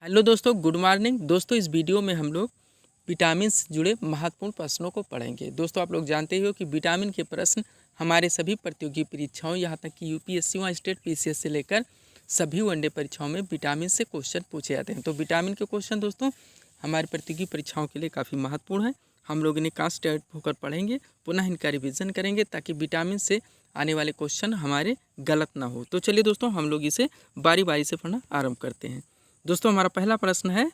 Hello दोस्तों, good morning. दोस्तों इस वीडियो में हम लोग विटामिन से जुड़े महत्वपूर्ण प्रश्नों को पढ़ेंगे। दोस्तों आप लोग जानते ही हो कि विटामिन के प्रश्न हमारे सभी प्रतियोगी परीक्षाओं, यहाँ तक कि यूपीएससी व स्टेट पीसीएस से लेकर सभी वनडे परीक्षाओं में विटामिन से क्वेश्चन पूछे जाते हैं। तो विटामिन के क्वेश्चन दोस्तों हमारी प्रतियोगी परीक्षाओं के लिए काफ़ी महत्वपूर्ण है। हम लोग इन्हें कॉन्सेंट्रेट होकर पढ़ेंगे, पुनः इनका रिविजन करेंगे ताकि विटामिन से आने वाले क्वेश्चन हमारे गलत ना हो। तो चलिए दोस्तों हम लोग इसे बारी बारी से पढ़ना आरम्भ करते हैं। दोस्तों हमारा पहला प्रश्न है,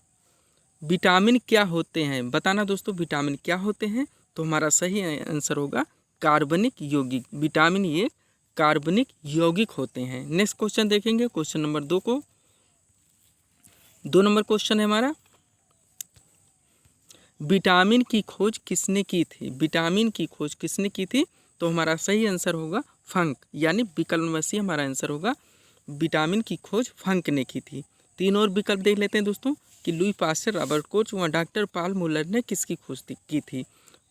विटामिन क्या होते हैं? बताना दोस्तों विटामिन क्या होते हैं। तो हमारा सही आंसर होगा कार्बनिक यौगिक। विटामिन ये कार्बनिक यौगिक होते हैं। नेक्स्ट क्वेश्चन देखेंगे, क्वेश्चन नंबर 2 को। 2 नंबर क्वेश्चन है हमारा, विटामिन की खोज किसने की थी? विटामिन की खोज किसने की थी? तो हमारा सही आंसर होगा फंक, यानी विकल्प नंबर सी हमारा आंसर होगा। विटामिन की खोज फंक ने की थी। 3 और विकल्प देख लेते हैं दोस्तों कि लुई पास्चर, रॉबर्ट कोच व डॉक्टर पॉल मुलर ने किसकी खोज की थी?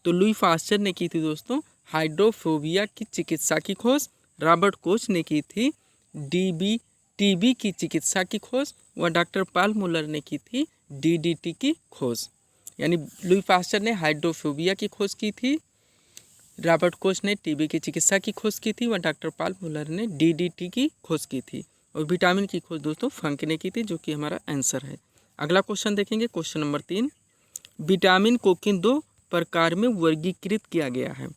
तो लुई पास्चर ने की थी दोस्तों हाइड्रोफोबिया की चिकित्सा की खोज। रॉबर्ट कोच ने की थी टीबी की चिकित्सा की खोज व डॉक्टर पॉल मुलर ने की थी डीडीटी की खोज। यानी लुई पास्चर ने हाइड्रोफोबिया की खोज की थी, रॉबर्ट कोच ने टीबी की चिकित्सा की खोज की थी व डॉक्टर पॉल मुलर ने डीडीटी की खोज की थी। और विटामिन की खोज दोस्तों फंक ने की थी, जो कि हमारा आंसर है। अगला क्वेश्चन देखेंगे, क्वेश्चन नंबर 3, विटामिन को किन 2 प्रकार में वर्गीकृत किया गया है?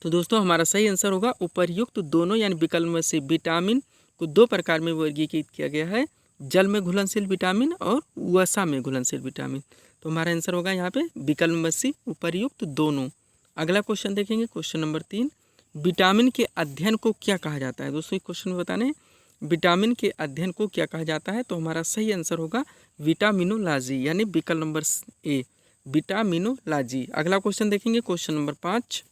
तो दोस्तों हमारा सही आंसर होगा उपर्युक्त दोनों, यानी विकल्प में से विटामिन को 2 प्रकार में वर्गीकृत किया गया है, जल में घुलनशील विटामिन और वसा में घुलनशील विटामिन। तो हमारा आंसर होगा यहाँ पे विकल्प में सी उपर्युक्त दोनों। अगला क्वेश्चन देखेंगे, क्वेश्चन नंबर 3, विटामिन के अध्ययन को क्या कहा जाता है? दोस्तों क्वेश्चन में बताने विटामिन के अध्ययन को क्या कहा जाता है? तो हमारा सही आंसर होगा विटामिनोलॉजी, यानी विकल्प नंबर ए विटामिनोलॉजी। अगला क्वेश्चन देखेंगे, क्वेश्चन नंबर 5।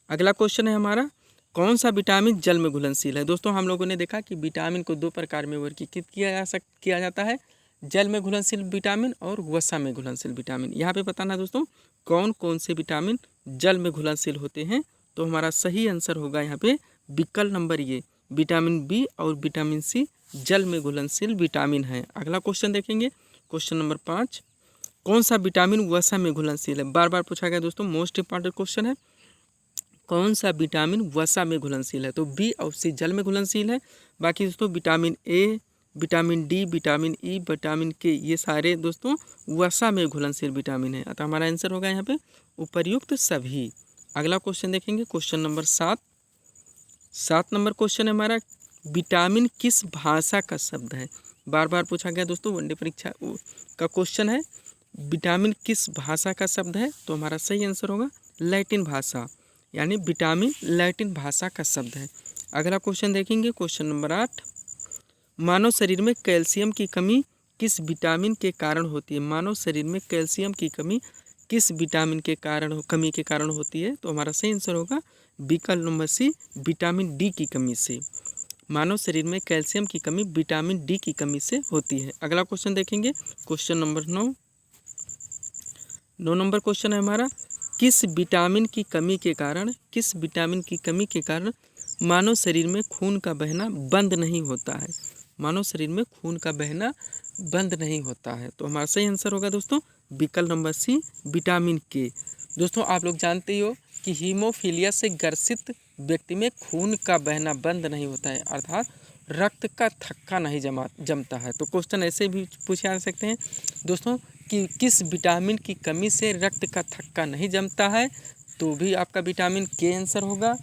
अगला क्वेश्चन है हमारा, कौन सा विटामिन जल में घुलनशील है? दोस्तों हम लोगों ने देखा कि विटामिन को 2 प्रकार में वर्गीकृत किया जाता है, जल में घुलनशील विटामिन और वसा में घुलनशील विटामिन। यहाँ पे बताना दोस्तों कौन कौन से विटामिन जल में घुलनशील होते हैं। तो हमारा सही आंसर होगा यहाँ पे विकल्प नंबर ये विटामिन बी और विटामिन सी जल में घुलनशील विटामिन है। अगला क्वेश्चन देखेंगे, क्वेश्चन नंबर 5, कौन सा विटामिन वसा में घुलनशील है? बार बार पूछा गया दोस्तों, मोस्ट इंपॉर्टेंट क्वेश्चन है। कौन सा विटामिन वसा में घुलनशील है? तो बी और सी जल में घुलनशील है। बाकी दोस्तों vitamin A, vitamin D, vitamin E, vitamin के, ये सारे दोस्तों वसा में घुलनशील विटामिन है। अतः हमारा आंसर होगा यहाँ पे उपर्युक्त सभी। अगला क्वेश्चन देखेंगे, क्वेश्चन नंबर 7 नंबर क्वेश्चन है हमारा, विटामिन किस भाषा का शब्द है? बार बार पूछा गया दोस्तों, वनडे परीक्षा का क्वेश्चन है, विटामिन किस भाषा का शब्द है? तो हमारा सही आंसर होगा लैटिन भाषा, यानी विटामिन लैटिन भाषा का शब्द है। अगला क्वेश्चन देखेंगे, क्वेश्चन नंबर 8, मानव शरीर में कैल्शियम की कमी किस विटामिन के कारण होती है? मानव शरीर में कैल्शियम की कमी किस विटामिन के कारण कमी के कारण होती है? तो हमारा सही आंसर होगा विकल्प नंबर सी विटामिन डी की कमी से। मानव शरीर में कैल्शियम की कमी विटामिन डी की कमी से होती है। अगला क्वेश्चन देखेंगे, क्वेश्चन नंबर 9 नंबर क्वेश्चन है हमारा, किस विटामिन की कमी के कारण मानव शरीर में खून का बहना बंद नहीं होता है? मानव शरीर में खून का बहना बंद नहीं होता है। तो हमारा सही आंसर होगा दोस्तों विकल्प नंबर सी विटामिन के। दोस्तों आप लोग जानते ही हो कि हीमोफीलिया से ग्रसित व्यक्ति में खून का बहना बंद नहीं होता है, अर्थात रक्त का थक्का नहीं जमता है। तो क्वेश्चन ऐसे भी पूछे जा सकते हैं दोस्तों कि किस विटामिन की कमी से रक्त का थक्का नहीं जमता है? तो भी आपका विटामिन के आंसर होगा।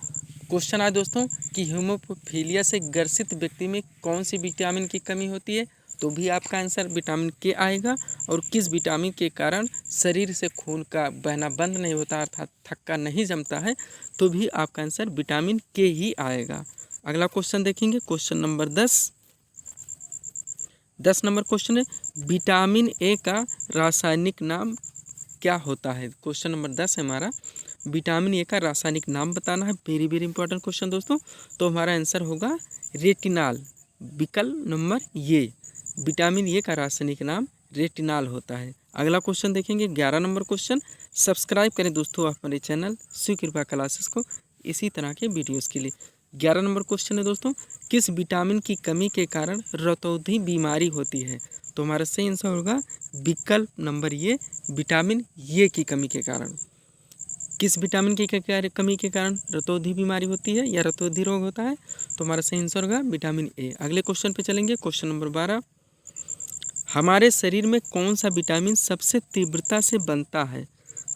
क्वेश्चन आया दोस्तों कि हीमोफीलिया से ग्रसित व्यक्ति में कौन सी विटामिन की कमी होती है? तो भी आपका आंसर विटामिन के आएगा। और किस विटामिन के कारण शरीर से खून का बहना बंद नहीं होता, अर्थात थक्का नहीं जमता है? तो भी आपका आंसर विटामिन के ही आएगा। अगला क्वेश्चन देखेंगे, क्वेश्चन नंबर 10 नंबर क्वेश्चन है, विटामिन ए का रासायनिक नाम क्या होता है? क्वेश्चन नंबर 10 है हमारा, विटामिन ए का रासायनिक नाम बताना है। वेरी वेरी इंपॉर्टेंट क्वेश्चन दोस्तों। तो हमारा आंसर होगा रेटिनॉल, विकल्प नंबर ये विटामिन ए का रासायनिक नाम रेटिनॉल होता है। अगला क्वेश्चन देखेंगे, 11 नंबर क्वेश्चन। सब्सक्राइब करें दोस्तों हमारे चैनल शिव कृपा क्लासेस को इसी तरह के वीडियोस के लिए। 11 नंबर क्वेश्चन है दोस्तों, किस विटामिन की कमी के कारण रतौंधी बीमारी होती है? तो हमारा सही आंसर होगा विकल्प नंबर ये, विटामिन ये की कमी के कारण। किस विटामिन की कमी के कारण रतौंधी बीमारी होती है या रतौंधी रोग होता है? तो हमारा सही आंसर होगा विटामिन ए। अगले क्वेश्चन पे चलेंगे, क्वेश्चन नंबर 12, हमारे शरीर में कौन सा विटामिन सबसे तीव्रता से बनता है?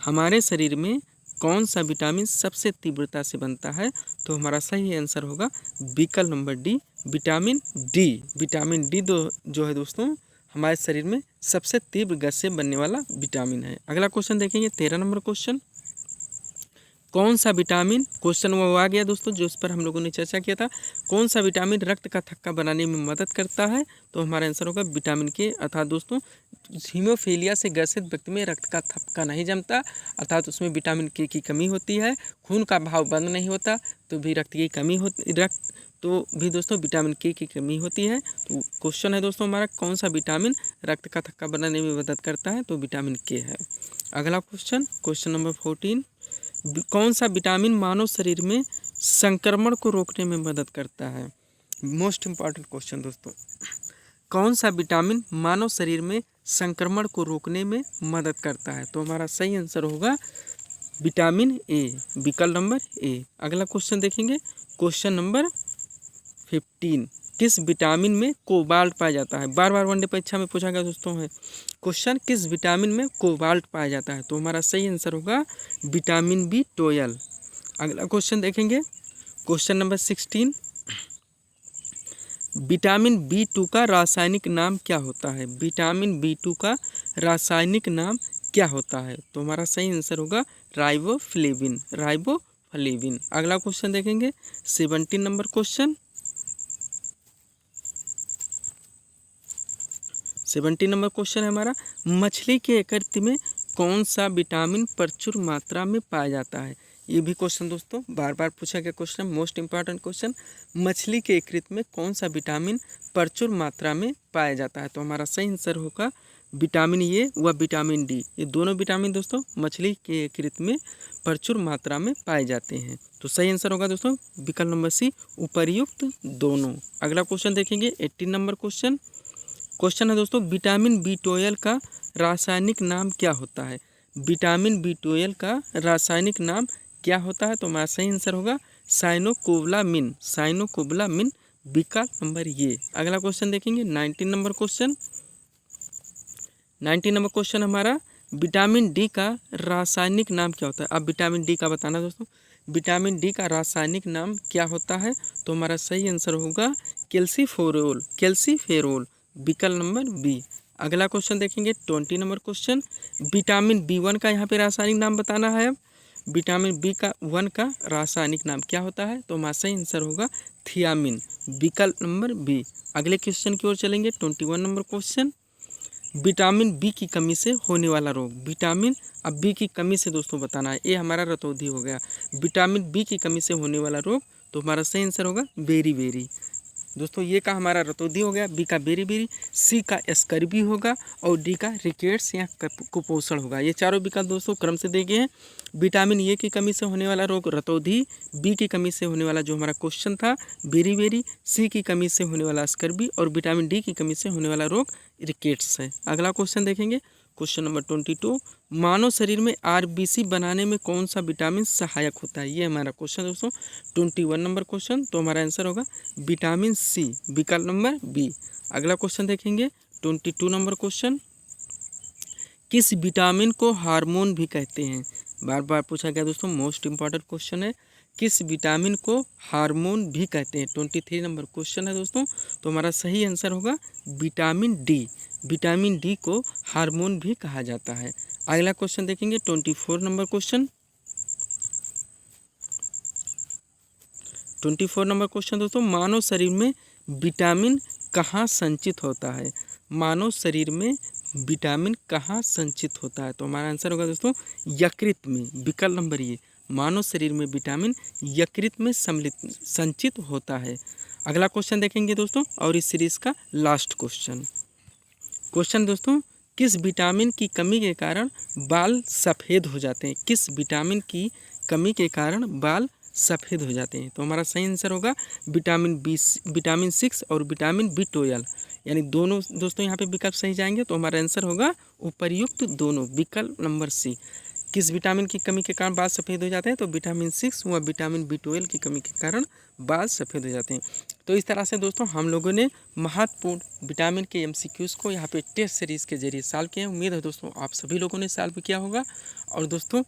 हमारे शरीर में कौन सा विटामिन सबसे तीव्रता से बनता है? तो हमारा सही आंसर होगा विकल्प number D, vitamin D. Vitamin D जो है दोस्तों हमारे शरीर में सबसे तीव्र गति से बनने वाला विटामिन है। अगला क्वेश्चन देखेंगे, 13 नंबर क्वेश्चन, कौन सा विटामिन, क्वेश्चन वो आ गया दोस्तों जो इस पर हम लोगों ने चर्चा किया था, कौन सा विटामिन रक्त का थक्का बनाने में मदद करता है? तो हमारा आंसर होगा विटामिन के, अर्थात दोस्तों हीमोफीलिया से ग्रसित व्यक्ति में रक्त का थक्का नहीं जमता, अर्थात उसमें विटामिन के की कमी होती है, खून का बहाव बंद नहीं होता तो भी रक्त की कमी होती, रक्त तो भी दोस्तों विटामिन के की कमी होती है। तो क्वेश्चन है दोस्तों हमारा, कौन सा विटामिन रक्त का थक्का बनाने में मदद करता है? तो विटामिन के है। अगला क्वेश्चन, क्वेश्चन नंबर 14, कौन सा विटामिन मानव शरीर में संक्रमण को रोकने में मदद करता है? मोस्ट इम्पॉर्टेंट क्वेश्चन दोस्तों, कौन सा विटामिन मानव शरीर में संक्रमण को रोकने में मदद करता है? तो हमारा सही आंसर होगा विटामिन ए, विकल्प नंबर ए। अगला क्वेश्चन देखेंगे, क्वेश्चन नंबर 15, किस विटामिन में कोबाल्ट पाया जाता है? बार बार वनडे परीक्षा में पूछा गया दोस्तों है क्वेश्चन, किस विटामिन में कोबाल्ट पाया जाता है? तो हमारा सही आंसर होगा विटामिन B12। अगला क्वेश्चन देखेंगे, क्वेश्चन नंबर 16, विटामिन B2 का रासायनिक नाम क्या होता है? विटामिन B2 का रासायनिक नाम क्या होता है? तो हमारा सही आंसर होगा राइबोफ्लेविन, राइबोफ्लेविन। अगला क्वेश्चन देखेंगे, 17 नंबर क्वेश्चन, 17 नंबर क्वेश्चन है हमारा, मछली के यकृत में कौन सा विटामिन प्रचुर मात्रा में पाया जाता है? ये भी क्वेश्चन दोस्तों बार बार पूछा गया क्वेश्चन, मोस्ट इंपॉर्टेंट क्वेश्चन, मछली के यकृत में कौन सा विटामिन प्रचुर मात्रा में पाया जाता है? तो हमारा सही आंसर होगा विटामिन ए व विटामिन डी। ये दोनों विटामिन दोस्तों मछली के यकृत में प्रचुर मात्रा में पाए जाते हैं। तो सही आंसर होगा दोस्तों विकल्प नंबर सी, उपर्युक्त दोनों। अगला क्वेश्चन देखेंगे, 18 नंबर क्वेश्चन, क्वेश्चन है दोस्तों, विटामिन B12 का रासायनिक नाम क्या होता है? विटामिन B12 का रासायनिक नाम क्या होता है? तो हमारा सही आंसर होगा साइनोकोबालामिन, साइनोकोबालामिन, विकल्प नंबर ये। अगला क्वेश्चन देखेंगे, 19 नंबर क्वेश्चन, 19 नंबर क्वेश्चन हमारा, विटामिन डी का रासायनिक नाम क्या होता है? अब विटामिन डी का बताना दोस्तों, विटामिन डी का रासायनिक नाम क्या होता है? तो हमारा सही आंसर होगा कैल्सीफेरोल, कैल्सीफेरोल, विकल्प नंबर बी। अगला क्वेश्चन देखेंगे, 20 नंबर क्वेश्चन, विटामिन B1 का यहाँ पे रासायनिक नाम बताना है। अब विटामिन B1 का रासायनिक नाम क्या होता है? तो हमारा सही आंसर होगा थियामिन, विकल्प नंबर बी। अगले क्वेश्चन की ओर चलेंगे, 21 नंबर क्वेश्चन, विटामिन बी की कमी से होने वाला रोग। विटामिन अब बी की कमी से दोस्तों बताना है, ये हमारा रतौंधी हो गया। विटामिन बी की कमी से होने वाला रोग, तो हमारा सही आंसर होगा बेरी दोस्तों, ये का हमारा रतौंधी हो गया, बी का बेरी, सी का स्कर्वी होगा और डी का रिकेट्स या कुपोषण होगा। ये चारों विकल्प दोस्तों क्रम से दिए गए हैं। विटामिन ए की कमी से होने वाला रोग रतौंधी, बी की कमी से होने वाला जो हमारा क्वेश्चन था बेरी, सी की कमी से होने वाला स्कर्वी और विटामिन डी की कमी से होने वाला रोग रिकेट्स है। अगला क्वेश्चन देखेंगे, क्वेश्चन नंबर 22, मानव शरीर में RBC बनाने में कौन सा विटामिन सहायक होता है? ये हमारा क्वेश्चन दोस्तों 21 नंबर क्वेश्चन। तो हमारा आंसर होगा विटामिन सी, विकल्प नंबर बी। अगला क्वेश्चन देखेंगे, 22 नंबर क्वेश्चन, किस विटामिन को हार्मोन भी कहते हैं? बार बार पूछा गया दोस्तों, मोस्ट इंपॉर्टेंट क्वेश्चन है, किस विटामिन को हार्मोन भी कहते हैं? 23 नंबर क्वेश्चन है दोस्तों। तो हमारा सही आंसर होगा विटामिन डी, विटामिन डी को हार्मोन भी कहा जाता है। अगला क्वेश्चन देखेंगे, 24 नंबर क्वेश्चन, 24 नंबर क्वेश्चन दोस्तों, मानव शरीर में विटामिन कहाँ संचित होता है? मानव शरीर में विटामिन कहाँ संचित होता है? तो हमारा आंसर होगा दोस्तों यकृत में, विकल्प नंबर ये, मानव शरीर में विटामिन यकृत में संचित होता है। अगला क्वेश्चन देखेंगे दोस्तों और इस सीरीज का लास्ट क्वेश्चन। क्वेश्चन दोस्तों, किस विटामिन की कमी के कारण बाल सफ़ेद हो जाते हैं? किस विटामिन की कमी के कारण बाल सफ़ेद हो जाते हैं। तो हमारा सही आंसर होगा विटामिन 6 और विटामिन B12, यानी दोनों दोस्तों यहाँ पे विकल्प सही जाएंगे। तो हमारा आंसर होगा उपर्युक्त दोनों, विकल्प नंबर सी। किस विटामिन की कमी के कारण बाल सफ़ेद हो जाते हैं? तो विटामिन 6 व विटामिन B12 की कमी के कारण बाल सफ़ेद हो जाते हैं। तो इस तरह से दोस्तों हम लोगों ने महत्वपूर्ण विटामिन के MCQs को यहाँ पे टेस्ट सीरीज़ के जरिए सॉल्व किए। उम्मीद है दोस्तों आप सभी लोगों ने सॉल्व किया होगा और दोस्तों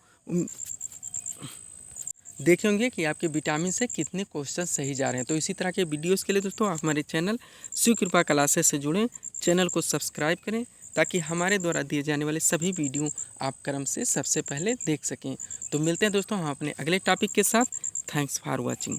देखे होंगे कि आपके विटामिन से कितने क्वेश्चन सही जा रहे हैं। तो इसी तरह के वीडियोस के लिए दोस्तों आप हमारे चैनल शिव कृपा क्लासेस से जुड़ें, चैनल को सब्सक्राइब करें ताकि हमारे द्वारा दिए जाने वाले सभी वीडियो आप क्रम से सबसे पहले देख सकें। तो मिलते हैं दोस्तों हम अपने अगले टॉपिक के साथ। Thanks for watching.